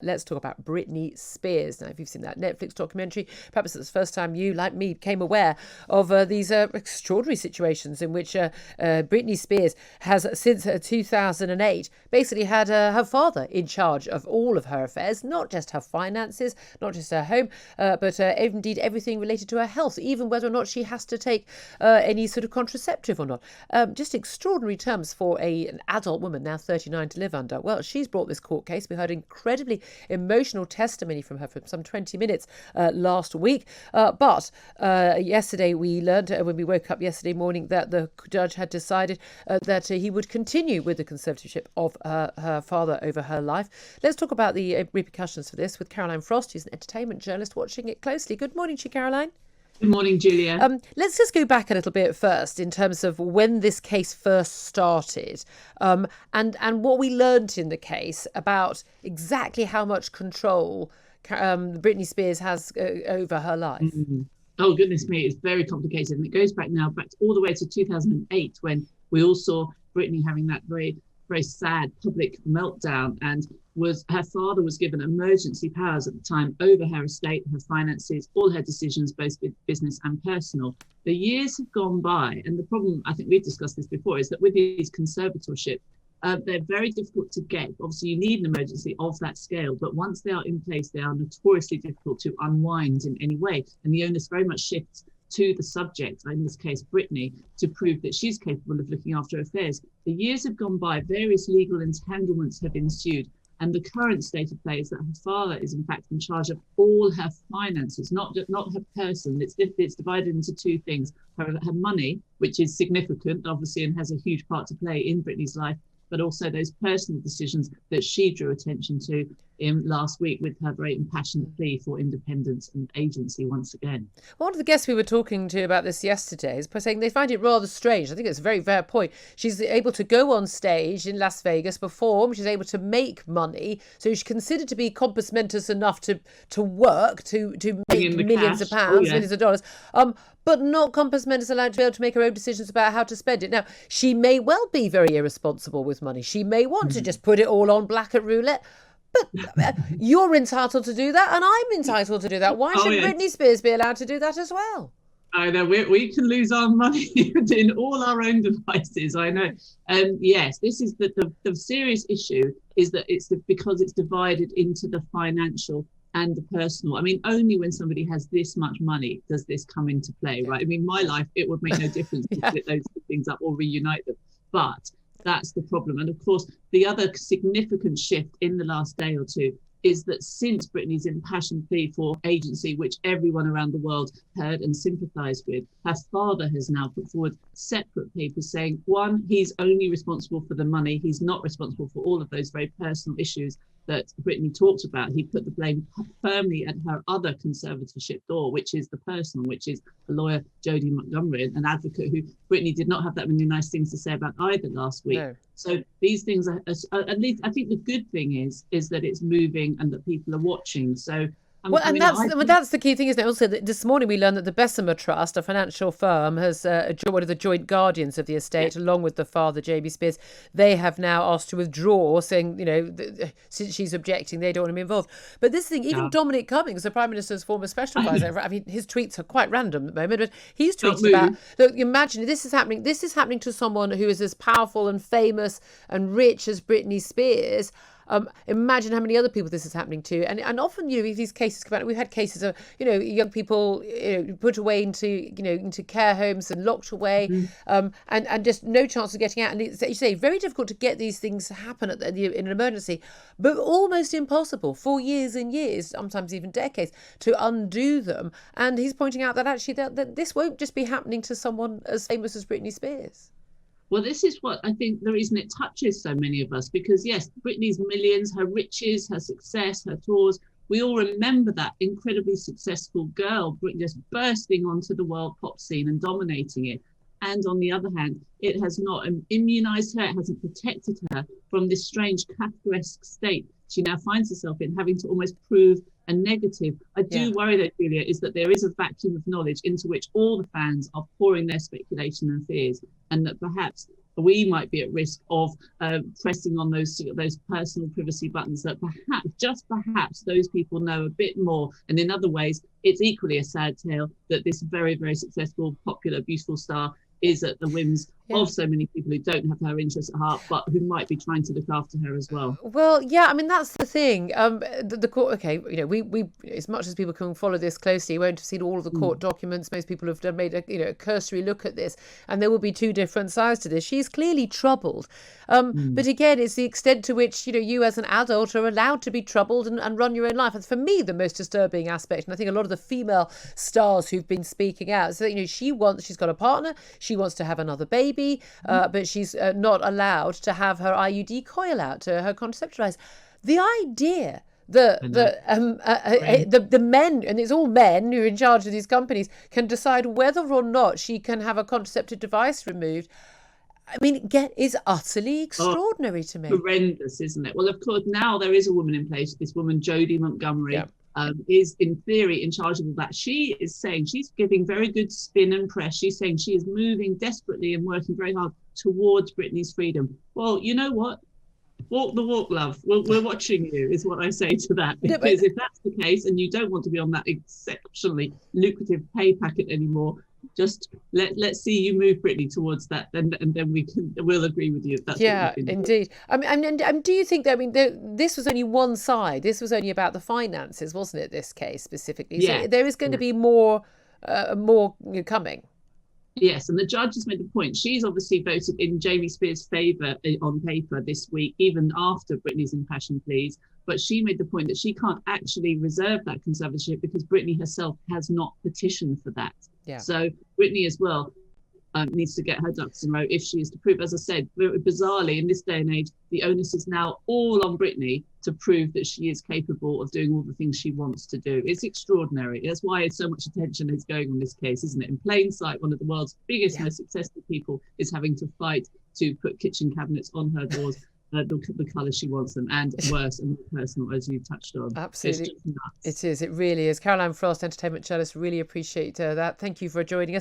Let's talk about Britney Spears. Now, if you've seen that Netflix documentary, perhaps it's the first time you, like me, became aware of these extraordinary situations in which Britney Spears has, since 2008, basically had her father in charge of all of her affairs, not just her finances, not just her home, but indeed everything related to her health, even whether or not she has to take any sort of contraceptive or not. Just extraordinary terms for an adult woman, now 39, to live under. Well, she's brought this court case. We heard incredibly emotional testimony from her for some 20 minutes last week. But yesterday we learned, when we woke up yesterday morning, that the judge had decided that he would continue with the conservatorship of her father over her life. Let's talk about the repercussions for this with Caroline Frost, who's an entertainment journalist watching it closely. Good morning to you, Caroline. Good morning, Julia. Let's just go back a little bit first in terms of when this case first started, and what we learned in the case about exactly how much control Britney Spears has over her life. Mm-hmm. Oh, goodness me, it's very complicated. And it goes back all the way to 2008, when we all saw Britney having that very, very sad public meltdown, and her father was given emergency powers at the time over her estate, her finances, all her decisions, both business and personal. The years have gone by, and the problem, I think we've discussed this before, is that with these conservatorship, they're very difficult to get. Obviously, you need an emergency of that scale, but once they are in place, they are notoriously difficult to unwind in any way. And the onus very much shifts to the subject, in this case Britney, to prove that she's capable of looking after affairs. The years have gone by, various legal entanglements have ensued, and the current state of play is that her father is in fact in charge of all her finances, not her person. It's divided into two things: her money, which is significant, obviously, and has a huge part to play in Britney's life, but also those personal decisions that she drew attention to in last week with her very impassioned plea for independence and agency once again. One of the guests we were talking to about this yesterday is saying they find it rather strange. I think it's a very fair point. She's able to go on stage in Las Vegas, perform. She's able to make money. So she's considered to be compos mentis enough to work, to make millions of pounds, millions of dollars. But not compos mentis allowed to be able to make her own decisions about how to spend it. Now, she may well be very irresponsible with money. She may want to just put it all on black roulette. But you're entitled to do that, and I'm entitled to do that. Why should Britney Spears be allowed to do that as well? I know we can lose our money in all our own devices. I know. Yes, this is the serious issue is that because it's divided into the financial and the personal. I mean, only when somebody has this much money does this come into play, right? I mean, my life, it would make no difference to split those things up or reunite them. But that's the problem. And of course, the other significant shift in the last day or two is that since Britney's impassioned plea for agency, which everyone around the world heard and sympathised with, her father has now put forward separate papers saying, one, he's only responsible for the money. He's not responsible for all of those very personal issues that Britney talked about. He put the blame firmly at her other conservatorship door, which is the personal, which is the lawyer Jodie Montgomery, an advocate who Britney did not have that many nice things to say about either last week. No. So these things are, at least I think the good thing is that it's moving and that people are watching. So that's the key thing, isn't it? Also, this morning we learned that the Bessemer Trust, a financial firm, has one of the joint guardians of the estate, along with the father, Jamie Spears. They have now asked to withdraw, saying, since she's objecting, they don't want to be involved. But this thing, even Dominic Cummings, the Prime Minister's former special advisor, I mean, his tweets are quite random at the moment, but he's tweeted about, look, imagine this is happening. This is happening to someone who is as powerful and famous and rich as Britney Spears. Imagine how many other people this is happening to, and often these cases come out. We've had cases of young people put away into care homes and locked away, and just no chance of getting out. And it's, you say, very difficult to get these things to happen in an emergency, but almost impossible for years and years, sometimes even decades, to undo them. And he's pointing out that actually that this won't just be happening to someone as famous as Britney Spears. Well, this is what I think the reason it touches so many of us, because yes, Britney's millions, her riches, her success, her tours, we all remember that incredibly successful girl, Britney, just bursting onto the world pop scene and dominating it. And on the other hand, it has not immunized her, it hasn't protected her from this strange Kafkaesque state she now finds herself in, having to almost prove a negative. I do worry though, Julia, is that there is a vacuum of knowledge into which all the fans are pouring their speculation and fears, and that perhaps we might be at risk of pressing on those personal privacy buttons that perhaps those people know a bit more. And in other ways, it's equally a sad tale that this very, very successful, popular, beautiful star is at the whims of so many people who don't have her interests at heart, but who might be trying to look after her as well. Well, yeah, I mean, that's the thing. The court, okay, we as much as people can follow this closely, won't have seen all of the court documents. Most people have made a cursory look at this, and there will be two different sides to this. She's clearly troubled, but again, it's the extent to which you as an adult are allowed to be troubled and run your own life. And for me, the most disturbing aspect, and I think a lot of the female stars who've been speaking out, is that she's got a partner, she wants to have another baby. But she's not allowed to have her IUD coil out, to her conceptualized. The idea that the men, and it's all men who are in charge of these companies, can decide whether or not she can have a contraceptive device removed, I mean, is utterly extraordinary to me. Horrendous, isn't it? Well, of course, now there is a woman in place, this woman, Jodie Montgomery. Is in theory in charge of all that. She is saying, she's giving very good spin and press. She's saying she is moving desperately and working very hard towards Britney's freedom. Well, you know what? Walk the walk, love. We're watching you, is what I say to that. Because if that's the case and you don't want to be on that exceptionally lucrative pay packet anymore, just let's see you move Britney towards that, and then we'll agree with you. That's indeed. I mean, and do you think that this was only one side? This was only about the finances, wasn't it? This case specifically. Yeah. So there is going to be more coming. Yes, and the judge has made the point. She's obviously voted in Jamie Spears' favour on paper this week, even after Britney's impassioned pleas. But she made the point that she can't actually reserve that conservatorship because Britney herself has not petitioned for that. Yeah. So Britney as well needs to get her ducks in a row if she is to prove. As I said, bizarrely, in this day and age, the onus is now all on Britney to prove that she is capable of doing all the things she wants to do. It's extraordinary. That's why so much attention is going on this case, isn't it? In plain sight, one of the world's biggest, most successful people is having to fight to put kitchen cabinets on her doors. The colour she wants them, and worse and more personal, as you touched on. Absolutely. It's just nuts. It is. It really is. Caroline Frost, entertainment journalist, really appreciate that. Thank you for joining us.